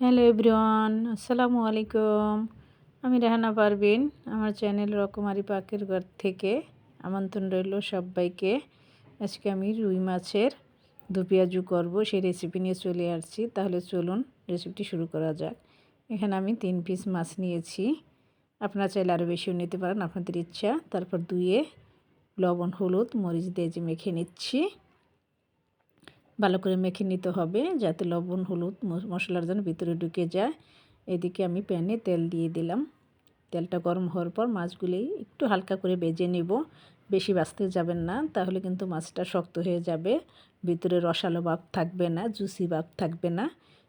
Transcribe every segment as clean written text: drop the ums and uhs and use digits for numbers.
Hello everyone, আসসালামু আলাইকুম। আমি রেহানা পারভিন। আমার চ্যানেল রকমারি পাকের ঘর থেকে আমন্ত্রণ রইল সবাইকে। আজকে আমি রুই মাছের দু পেঁয়াজু করবো, সেই রেসিপি নিয়ে চলে আসছি। তাহলে চলুন রেসিপিটি শুরু করা যাক। এখানে আমি 3 পিস মাছ নিয়েছি। আপনারা চাইলে আরও বেশিও নিতে পারেন, আপনাদের ইচ্ছা। তারপর ধুয়ে লবণ হলুদ মরিচ দিয়ে যে মেখে নিচ্ছি। ভালো করে মেখে নিতে হবে যাতে লবণ হলুদ মশলার যেন ভিতরে ঢুকে যায়। এদিকে আমি প্যানে তেল দিয়ে দিলাম। তেলটা গরম হওয়ার পর মাছগুলি একটু হালকা করে ভেজে নেব। বেশি ভাজতে যাবেন না, তাহলে কিন্তু মাছটা শক্ত হয়ে যাবে, ভিতরে রসালো ভাব থাকবে না, জুসি ভাব থাকবে না।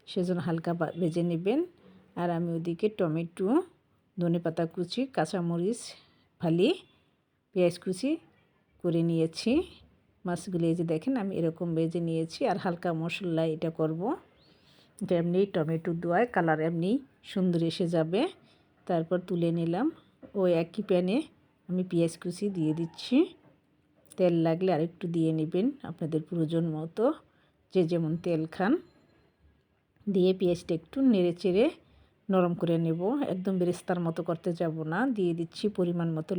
সেজন্য হালকা ভেজে নেবেন। আর আমি ওদিকে টমেটো, ধনেপাতা কুচি, কাঁচামরিচ ফালি, পেঁয়াজ কুচি করে নিয়েছি। মাছগুলি এই যে দেখেন আমি এরকম ভেজে নিয়েছি। আর হালকা মশলা এটা করব, এটা এমনি টমেটো দেওয়ায় কালার এমনি সুন্দর এসে যাবে। তারপর তুলে নিলাম। ওই একই প্যানে আমি পেঁয়াজ কুচি দিয়ে দিচ্ছি। তেল লাগলে আরেকটু দিয়ে নেবেন আপনাদের প্রয়োজন মতো, যে যেমন তেল খান। দিয়ে পেঁয়াজটা একটু নেড়ে চেড়ে নরম করে নেব, একদম বেরেস্তার মতো করতে যাব না। দিয়ে দিচ্ছি পরিমাণ মতো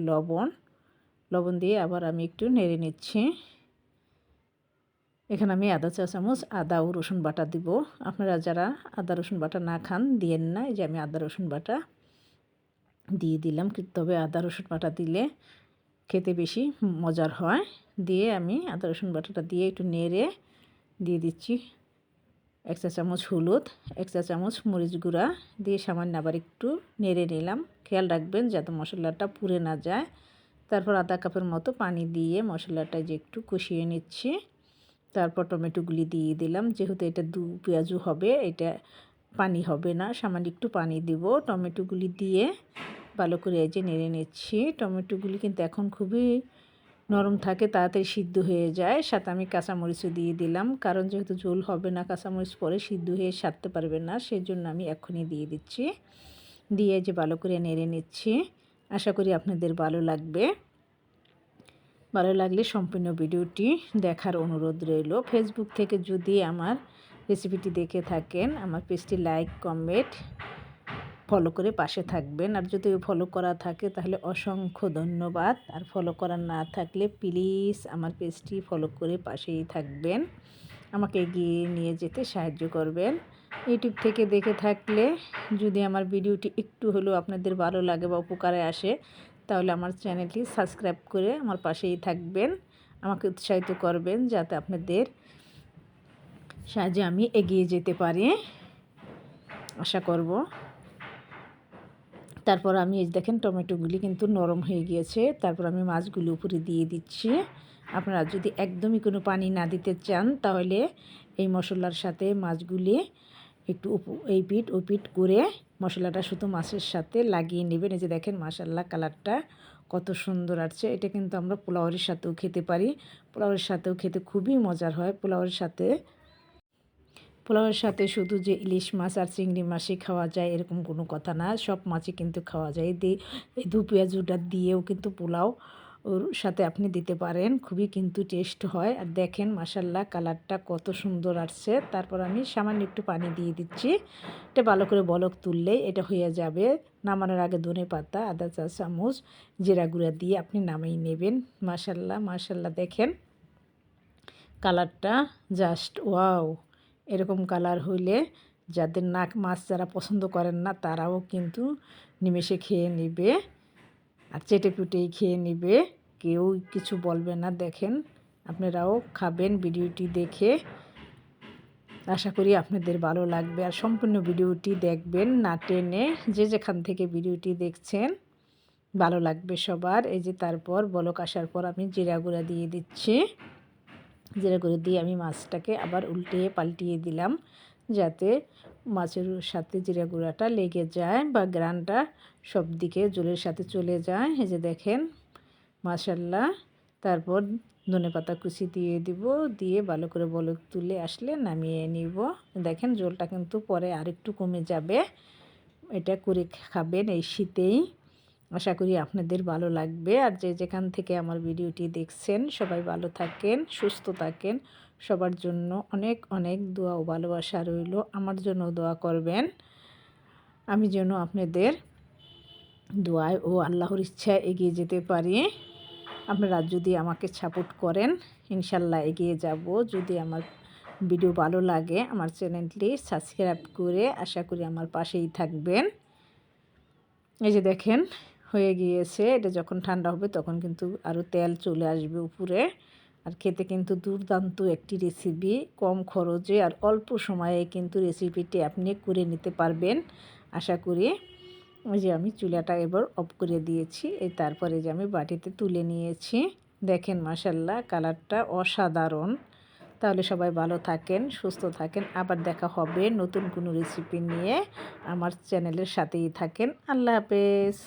লবণ দিয়ে আবার আমি একটু নেড়ে নিচ্ছি। এখানে আমি আদা চা চামচ আদা ও রসুন বাটা দিব। আপনারা যারা আদা রসুন বাটা না খান দিয়েন না। এই যে আমি আদা রসুন বাটা দিয়ে দিলাম, তবে আদা রসুন বাটা দিলে খেতে বেশি মজার হয়। দিয়ে আমি আদা রসুন বাটাটা দিয়ে একটু নেড়ে দিয়ে দিচ্ছি 1 চা চামচ হলুদ, 1 চা চামচ মরিচ গুঁড়া দিয়ে সামান্য আবার একটু নেড়ে নিলাম। খেয়াল রাখবেন যাতে মশলাটা পুড়ে না যায়। তারপর আধা কাপের মতো পানি দিয়ে মশলাটা যে একটু কষিয়ে নিচ্ছি। তারপর টমেটোগুলি দিয়ে দিলাম। যেহেতু এটা দু পেঁয়াজু হবে, এটা পানি হবে না, সামান্য একটু পানি দিব। টমেটোগুলি দিয়ে ভালো করে এই যে নেড়ে নিচ্ছি। টমেটোগুলি কিন্তু এখন খুবই নরম থাকে, তাড়াতাড়ি সিদ্ধ হয়ে যায়। সাথে আমি কাঁচামরিচও দিয়ে দিলাম, কারণ যেহেতু ঝোল হবে না, কাঁচামরিচ পরে সিদ্ধ হয়ে সারতে পারবে না, সেই জন্য আমি এখনই দিয়ে দিচ্ছি। দিয়ে যে ভালো করে নেড়ে নিচ্ছি। আশা করি আপনাদের ভালো লাগবে। ভালো লাগলে সম্পূর্ণ ভিডিওটি দেখার অনুরোধ রইল। ফেসবুক থেকে যদি আমার রেসিপিটি দেখে থাকেন, আমার পেজটি লাইক কমেন্ট ফলো করে পাশে থাকবেন। আর যদি ফলো করা থাকে তাহলে অসংখ্য ধন্যবাদ। আর ফলো করা না থাকলে প্লিজ আমার পেজটি ফলো করে পাশেই থাকবেন, আমাকে এগিয়ে নিয়ে যেতে সাহায্য করবেন। ইউটিউব থেকে দেখে থাকলে যদি আমার ভিডিওটি একটু হলেও আপনাদের ভালো লাগে বা উপকারে আসে, তাহলে আমার চ্যানেলটি সাবস্ক্রাইব করে আমার পাশেই থাকবেন, আমাকে উৎসাহিত করবেন যাতে আপনাদের সাহায্যে আমি এগিয়ে যেতে পারি, আশা করব। তারপর আমি এই দেখেন টমেটোগুলি কিন্তু নরম হয়ে গিয়েছে। তারপর আমি মাছগুলি উপরে দিয়ে দিচ্ছি। আপনারা যদি একদমই কোনো পানি না দিতে চান, তাহলে এই মশলার সাথে মাছগুলি একটু এই পিঠ ও পিঠ করে মশলাটা শুধু মাছের সাথে লাগিয়ে নেবেন। এই যে দেখেন মাশাআল্লাহ কালারটা কত সুন্দর আসছে। এটা কিন্তু আমরা পোলাওয়ের সাথেও খেতে পারি। পোলাওয়ের সাথেও খেতে খুবই মজার হয়। পোলাওয়ের সাথে শুধু যে ইলিশ মাছ আর চিংড়ি মাছই খাওয়া যায় এরকম কোনো কথা না, সব মাছই কিন্তু খাওয়া যায়। এই দু পেঁয়াজুটা দিয়েও কিন্তু পোলাও ওর সাথে আপনি দিতে পারেন, খুবই কিন্তু টেস্ট হয়। আর দেখেন মাশাআল্লাহ কালারটা কত সুন্দর আসছে। তারপর আমি সামান্য একটু পানি দিয়ে দিচ্ছি। এটা ভালো করে বলক তুললেই এটা হয়ে যাবে। নামানোর আগে ধনেপাতা, আদা চা চামচ জিরা গুঁড়া দিয়ে আপনি নামিয়ে নেবেন। মাশাআল্লাহ দেখেন কালারটা জাস্ট ওয়াও। এরকম কালার হইলে যাদের মাছ যারা পছন্দ করেন না, তারাও কিন্তু নিমেষে খেয়ে নেবে আর চেটেপুটেই খেয়ে নেবে, কেউ কিছু বলবে না। দেখেন আপনারাও খাবেন ভিডিওটি দেখে। আশা করি আপনাদের ভালো লাগবে। আর সম্পূর্ণ ভিডিওটি দেখবেন না টেনে, যে যেখান থেকে ভিডিওটি দেখছেন ভালো লাগবে সবার। এই যে তারপর বলক আসার পর আমি জিরা গুঁড়া দিয়ে দিচ্ছি। জিরা গুঁড়ো দিয়ে আমি মাছটাকে আবার উল্টিয়ে পাল্টিয়ে দিলাম, যাতে মাছের সাথে জিরা গুঁড়াটা লেগে যায় বা গ্রানটা সব দিকে জলের সাথে চলে যায়। এই যে দেখেন মাশাআল্লাহ। তারপর ধনেপাতা কুচি দিয়ে দিব, দিয়ে ভালো করে বলক তুলে আসলে নামিয়ে নিব। দেখেন জলটা কিন্তু পরে আরেকটু কমে যাবে। এটা করে খাবেন এই শীতেই, আশা করি আপনাদের ভালো লাগবে। আর যে যেখান থেকে আমার ভিডিওটি দেখছেন সবাই ভালো থাকেন, সুস্থ থাকেন, সবার জন্য অনেক অনেক দোয়া ও ভালোবাসা রইল। আমার জন্য দোয়া করবেন, আমি যেন আপনাদের দোয়ায় ও আল্লাহর ইচ্ছায় এগিয়ে যেতে পারি। আপনারা যদি আমাকে সাপোর্ট করেন, ইনশাল্লাহ এগিয়ে যাব। যদি আমার ভিডিও ভালো লাগে আমার চ্যানেলটি সাবস্ক্রাইব করে আশা করি আমার পাশেই থাকবেন। এই যে দেখেন হয়ে গিয়েছে। এটা যখন ঠান্ডা হবে তখন কিন্তু আরও তেল চলে আসবে উপরে। আর খেতে কিন্তু দুর্দান্ত একটি রেসিপি, কম খরচে আর অল্প সময়ে কিন্তু রেসিপিটি আপনি করে নিতে পারবেন আশা করি। ওই যে আমি চুলাটা এবার অফ করে দিয়েছি। তারপরে যে আমি বাটিতে তুলে নিয়েছি। দেখেন মাশাল্লাহ কালারটা অসাধারণ। তাহলে সবাই ভালো থাকেন, সুস্থ থাকেন। আবার দেখা হবে নতুন কোনো রেসিপি নিয়ে। আমার চ্যানেলের সাথেই থাকেন। আল্লাহ হাফেজ।